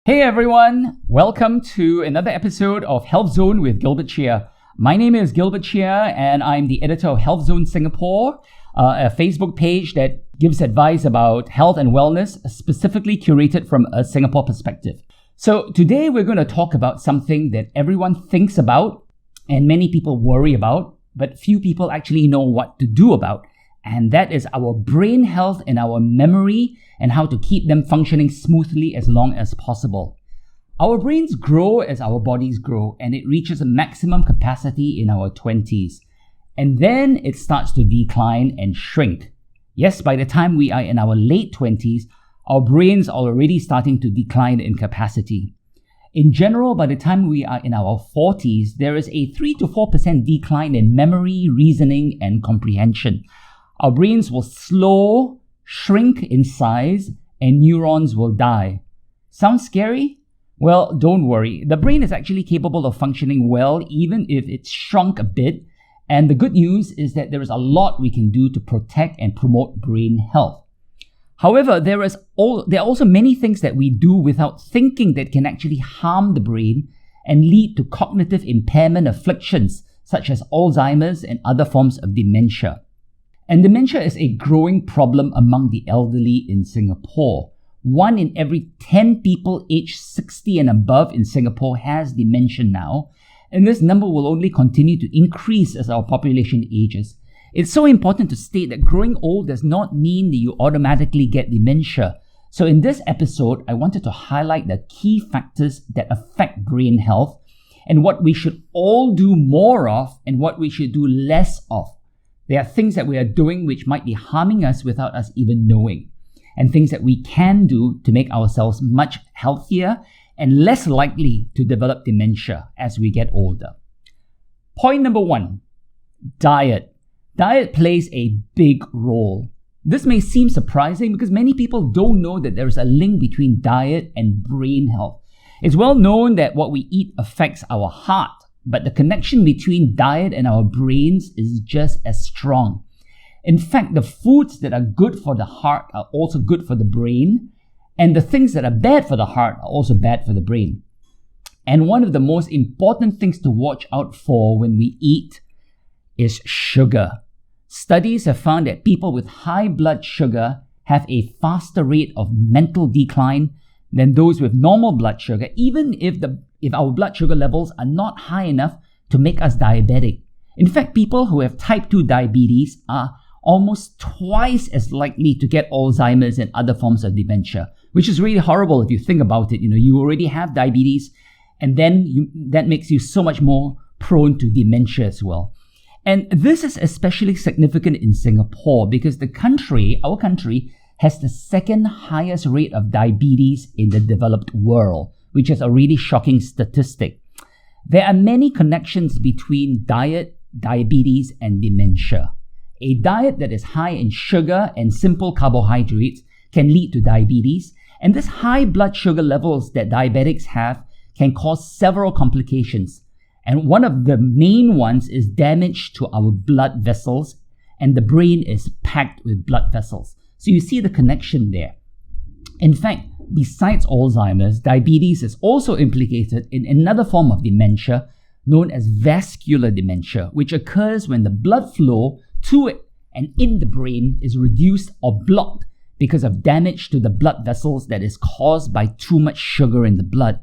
Hey everyone, welcome to another episode of Healthzone with Gilbert Cheah. My name is Gilbert Cheah and I'm the editor of Healthzone Singapore, a Facebook page that gives advice about health and wellness, specifically curated from a Singapore perspective. So today we're going to talk about something that everyone thinks about and many people worry about, but few people actually know what to do about. And that is our brain health and our memory and how to keep them functioning smoothly as long as possible. Our brains grow as our bodies grow, and it reaches a maximum capacity in our 20s. And then it starts to decline and shrink. Yes, by the time we are in our late 20s, our brains are already starting to decline in capacity. In general, by the time we are in our 40s, there is a 3 to 4% decline in memory, reasoning, and comprehension. Our brains will shrink in size, and neurons will die. Sounds scary? Well, don't worry. The brain is actually capable of functioning well even if it's shrunk a bit. And the good news is that there is a lot we can do to protect and promote brain health. However, there are also many things that we do without thinking that can actually harm the brain and lead to cognitive impairment afflictions such as Alzheimer's and other forms of dementia. And dementia is a growing problem among the elderly in Singapore. 1 in every 10 people aged 60 and above in Singapore has dementia now, and this number will only continue to increase as our population ages. It's so important to state that growing old does not mean that you automatically get dementia. So in this episode, I wanted to highlight the key factors that affect brain health and what we should all do more of and what we should do less of. There are things that we are doing which might be harming us without us even knowing, and things that we can do to make ourselves much healthier and less likely to develop dementia as we get older. Point number 1, diet. Diet plays a big role. This may seem surprising because many people don't know that there is a link between diet and brain health. It's well known that what we eat affects our heart, but the connection between diet and our brains is just as strong. In fact, the foods that are good for the heart are also good for the brain, and the things that are bad for the heart are also bad for the brain. And one of the most important things to watch out for when we eat is sugar. Studies have found that people with high blood sugar have a faster rate of mental decline than those with normal blood sugar, even if our blood sugar levels are not high enough to make us diabetic. In fact, people who have type 2 diabetes are almost twice as likely to get Alzheimer's and other forms of dementia, which is really horrible if you think about it. You already have diabetes, and then that makes you so much more prone to dementia as well. And this is especially significant in Singapore because our country, has the second highest rate of diabetes in the developed world, which is a really shocking statistic. There are many connections between diet, diabetes, and dementia. A diet that is high in sugar and simple carbohydrates can lead to diabetes, and this high blood sugar levels that diabetics have can cause several complications. And one of the main ones is damage to our blood vessels, and the brain is packed with blood vessels. So you see the connection there. In fact, besides Alzheimer's, diabetes is also implicated in another form of dementia known as vascular dementia, which occurs when the blood flow to and in the brain is reduced or blocked because of damage to the blood vessels that is caused by too much sugar in the blood.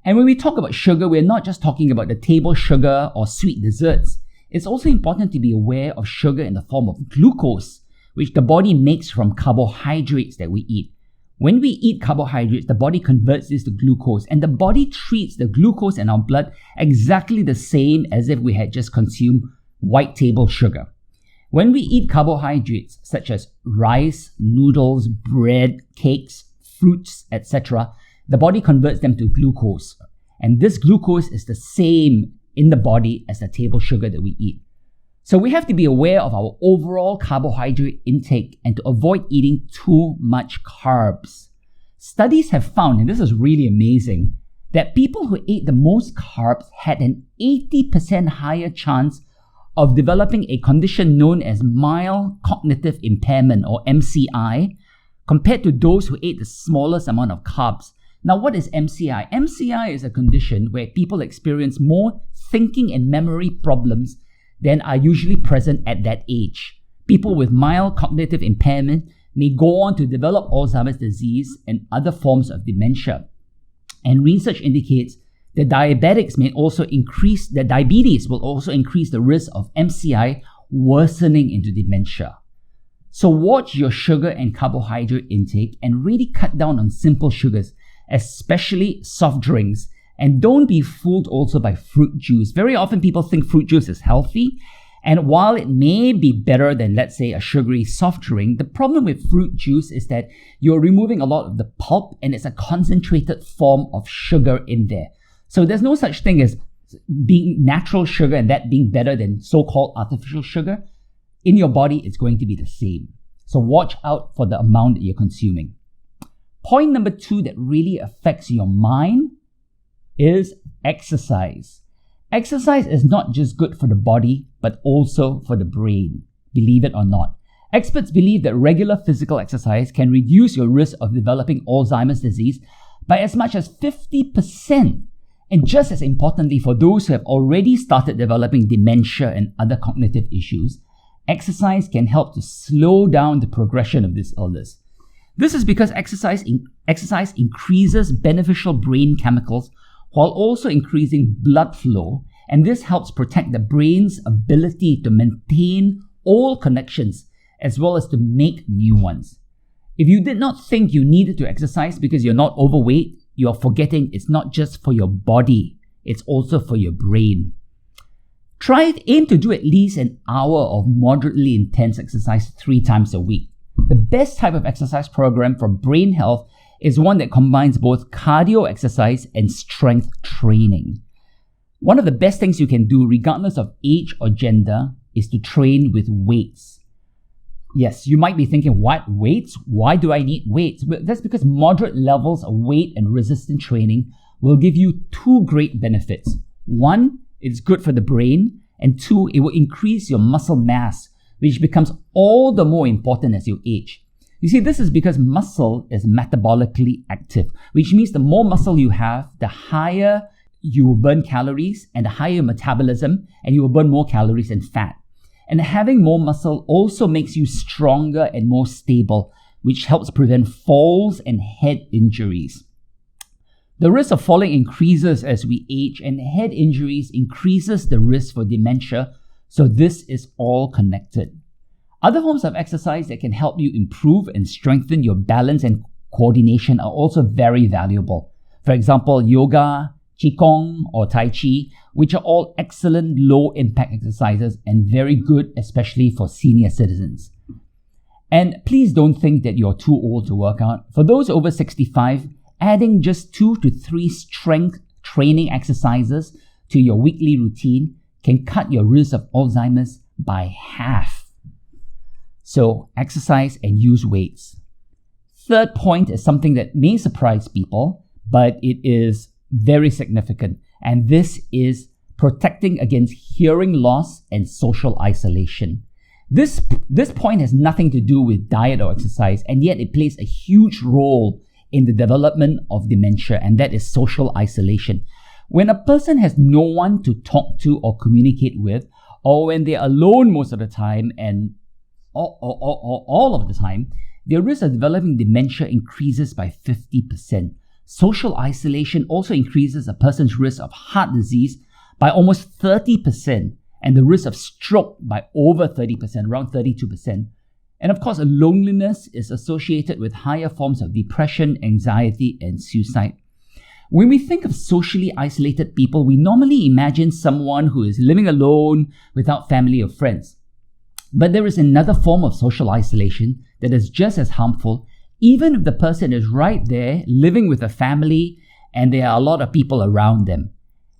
And when we talk about sugar, we're not just talking about the table sugar or sweet desserts. It's also important to be aware of sugar in the form of glucose, which the body makes from carbohydrates that we eat. When we eat carbohydrates, the body converts this to glucose, and the body treats the glucose in our blood exactly the same as if we had just consumed white table sugar. When we eat carbohydrates such as rice, noodles, bread, cakes, fruits, etc., the body converts them to glucose. And this glucose is the same in the body as the table sugar that we eat. So we have to be aware of our overall carbohydrate intake and to avoid eating too much carbs. Studies have found, and this is really amazing, that people who ate the most carbs had an 80% higher chance of developing a condition known as mild cognitive impairment or MCI compared to those who ate the smallest amount of carbs. Now, what is MCI? MCI is a condition where people experience more thinking and memory problems than are usually present at that age. People with mild cognitive impairment may go on to develop Alzheimer's disease and other forms of dementia. And research indicates that diabetes will also increase the risk of MCI worsening into dementia. So watch your sugar and carbohydrate intake and really cut down on simple sugars, especially soft drinks. And don't be fooled also by fruit juice. Very often people think fruit juice is healthy. And while it may be better than, let's say, a sugary soft drink, the problem with fruit juice is that you're removing a lot of the pulp and it's a concentrated form of sugar in there. So there's no such thing as being natural sugar and that being better than so-called artificial sugar. In your body, it's going to be the same. So watch out for the amount that you're consuming. Point number 2 that really affects your mind is exercise. Exercise is not just good for the body, but also for the brain, believe it or not. Experts believe that regular physical exercise can reduce your risk of developing Alzheimer's disease by as much as 50%. And just as importantly, for those who have already started developing dementia and other cognitive issues, exercise can help to slow down the progression of this illness. This is because exercise increases beneficial brain chemicals while also increasing blood flow, and this helps protect the brain's ability to maintain old connections as well as to make new ones. If you did not think you needed to exercise because you're not overweight, you're forgetting it's not just for your body, it's also for your brain. Aim to do at least an hour of moderately intense exercise 3 times a week. The best type of exercise program for brain health is one that combines both cardio exercise and strength training. One of the best things you can do, regardless of age or gender, is to train with weights. Yes, you might be thinking, what, weights? Why do I need weights? Well, that's because moderate levels of weight and resistance training will give you 2 great benefits. 1, it's good for the brain, and 2, it will increase your muscle mass, which becomes all the more important as you age. You see, this is because muscle is metabolically active, which means the more muscle you have, the higher you will burn calories and the higher your metabolism, and you will burn more calories and fat. And having more muscle also makes you stronger and more stable, which helps prevent falls and head injuries. The risk of falling increases as we age, and head injuries increases the risk for dementia, so this is all connected. Other forms of exercise that can help you improve and strengthen your balance and coordination are also very valuable. For example, yoga, qigong, or tai chi, which are all excellent low-impact exercises and very good, especially for senior citizens. And please don't think that you're too old to work out. For those over 65, adding just 2 to 3 strength training exercises to your weekly routine can cut your risk of Alzheimer's by half. So exercise and use weights. Third point is something that may surprise people, but it is very significant. And this is protecting against hearing loss and social isolation. This point has nothing to do with diet or exercise, and yet it plays a huge role in the development of dementia, and that is social isolation. When a person has no one to talk to or communicate with, or when they're alone most of the time and all of the time, their risk of developing dementia increases by 50%. Social isolation also increases a person's risk of heart disease by almost 30% and the risk of stroke by over 30%, around 32%. And of course, loneliness is associated with higher forms of depression, anxiety, and suicide. When we think of socially isolated people, we normally imagine someone who is living alone without family or friends. But there is another form of social isolation that is just as harmful, even if the person is right there living with a family and there are a lot of people around them.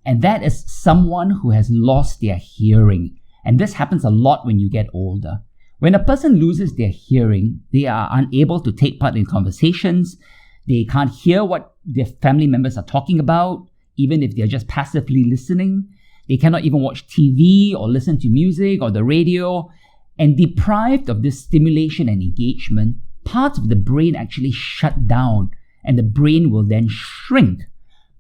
And that is someone who has lost their hearing. And this happens a lot when you get older. When a person loses their hearing, they are unable to take part in conversations. They can't hear what their family members are talking about, even if they're just passively listening. They cannot even watch TV or listen to music or the radio. And deprived of this stimulation and engagement, parts of the brain actually shut down. and the brain will then shrink.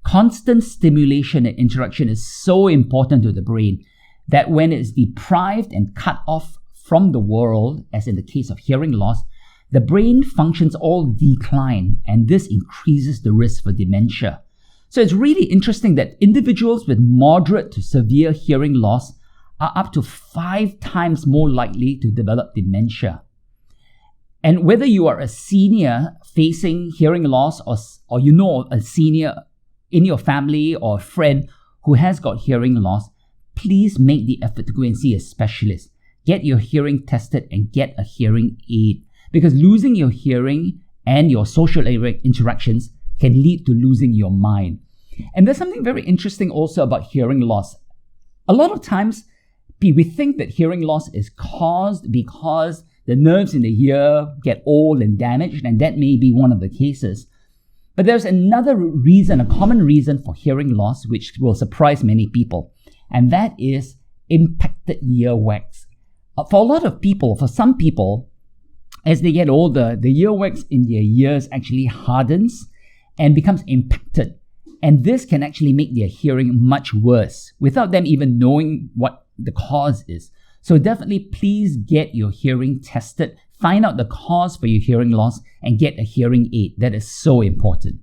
Constant stimulation and interaction is so important to the brain that when it's deprived and cut off from the world, as in the case of hearing loss, the brain functions all decline, and this increases the risk for dementia. So it's really interesting that individuals with moderate to severe hearing loss are up to 5 times more likely to develop dementia. And whether you are a senior facing hearing loss or you know a senior in your family or a friend who has got hearing loss, please make the effort to go and see a specialist. Get your hearing tested and get a hearing aid, because losing your hearing and your social interactions can lead to losing your mind. And there's something very interesting also about hearing loss. A lot of times, we think that hearing loss is caused because the nerves in the ear get old and damaged, and that may be one of the cases. But there's another reason, a common reason for hearing loss, which will surprise many people, and that is impacted earwax. For a lot of people, for some people, as they get older, the earwax in their ears actually hardens and becomes impacted. And this can actually make their hearing much worse without them even knowing what the cause is. So definitely please get your hearing tested, find out the cause for your hearing loss, and get a hearing aid. That is so important.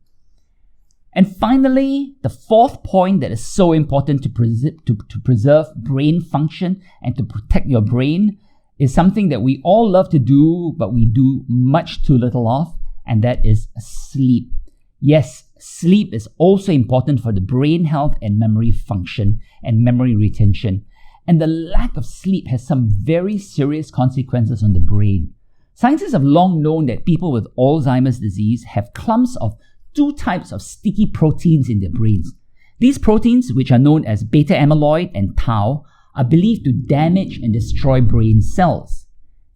And finally, the fourth point that is so important to preserve brain function and to protect your brain is something that we all love to do, but we do much too little of, and that is sleep. Yes, sleep is also important for the brain health and memory function and memory retention. And the lack of sleep has some very serious consequences on the brain. Scientists have long known that people with Alzheimer's disease have clumps of 2 types of sticky proteins in their brains. These proteins, which are known as beta amyloid and tau, are believed to damage and destroy brain cells.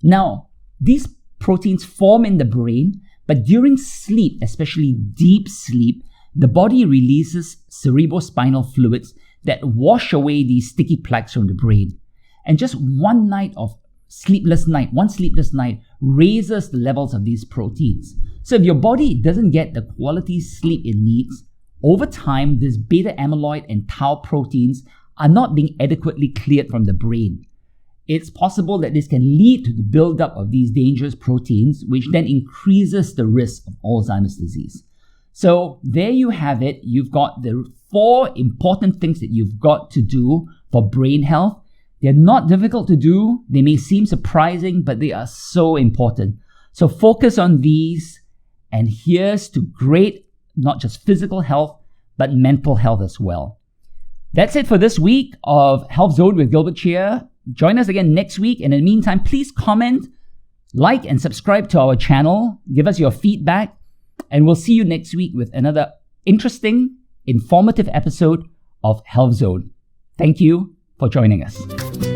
Now, these proteins form in the brain, but during sleep, especially deep sleep, the body releases cerebrospinal fluids that wash away these sticky plaques from the brain. And just one sleepless night raises the levels of these proteins. So if your body doesn't get the quality sleep it needs, over time, this beta amyloid and tau proteins are not being adequately cleared from the brain. It's possible that this can lead to the buildup of these dangerous proteins, which then increases the risk of Alzheimer's disease. So there you have it. You've got the 4 important things that you've got to do for brain health. They're not difficult to do. They may seem surprising, but they are so important. So focus on these, and here's to great, not just physical health, but mental health as well. That's it for this week of Healthzone with Gilbert Cheah. Join us again next week. And in the meantime, please comment, like, and subscribe to our channel. Give us your feedback. And we'll see you next week with another interesting, informative episode of Healthzone. Thank you for joining us.